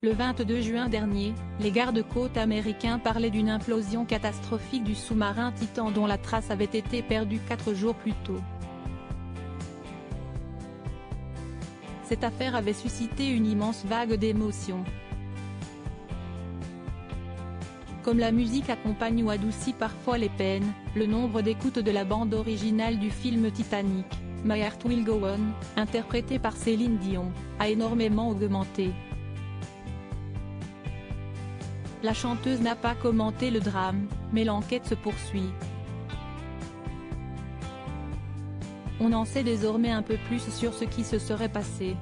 Le 22 juin dernier, les gardes-côtes américains parlaient d'une implosion catastrophique du sous-marin Titan dont la trace avait été perdue 4 jours plus tôt. Cette affaire avait suscité une immense vague d'émotions. Comme la musique accompagne ou adoucit parfois les peines, le nombre d'écoutes de la bande originale du film Titanic, My Heart Will Go On, interprétée par Céline Dion, a énormément augmenté. La chanteuse n'a pas commenté le drame, mais l'enquête se poursuit. On en sait désormais un peu plus sur ce qui se serait passé.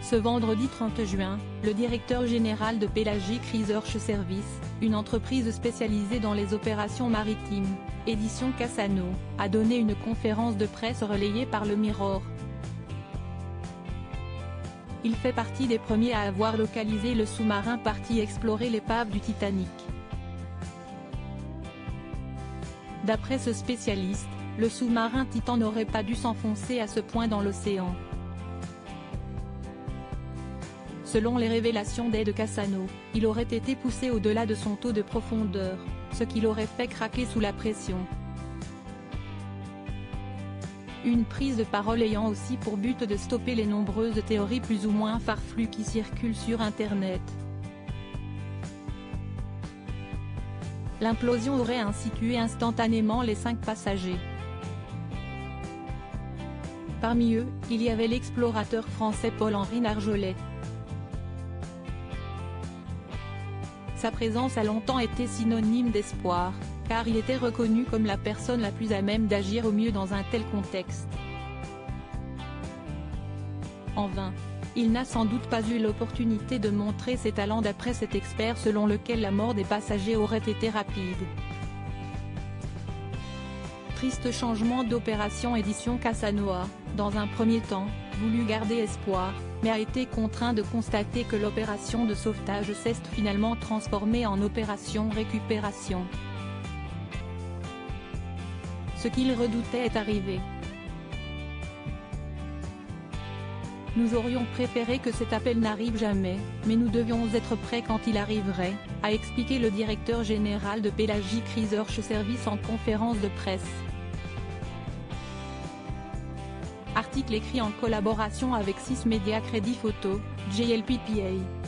Ce vendredi 30 juin, le directeur général de Pelagic Research Services, une entreprise spécialisée dans les opérations maritimes, édition Cassano, a donné une conférence de presse relayée par le Mirror. Il fait partie des premiers à avoir localisé le sous-marin parti explorer l'épave du Titanic. D'après ce spécialiste, le sous-marin Titan n'aurait pas dû s'enfoncer à ce point dans l'océan. Selon les révélations d'Ed Cassano, il aurait été poussé au-delà de son taux de profondeur, ce qui l'aurait fait craquer sous la pression. Une prise de parole ayant aussi pour but de stopper les nombreuses théories plus ou moins farfelues qui circulent sur Internet. L'implosion aurait ainsi tué instantanément les 5 passagers. Parmi eux, il y avait l'explorateur français Paul-Henri Nargeolet. Sa présence a longtemps été synonyme d'espoir, car il était reconnu comme la personne la plus à même d'agir au mieux dans un tel contexte. En vain. Il n'a sans doute pas eu l'opportunité de montrer ses talents d'après cet expert selon lequel la mort des passagers aurait été rapide. Triste changement d'opération. Édition Cassano a, dans un premier temps, voulu garder espoir, mais a été contraint de constater que l'opération de sauvetage s'est finalement transformée en opération récupération. Ce qu'il redoutait est arrivé. Nous aurions préféré que cet appel n'arrive jamais, mais nous devions être prêts quand il arriverait, a expliqué le directeur général de Pelagic Research Services en conférence de presse. Article écrit en collaboration avec 6 médias Crédit Photo, JLPPA.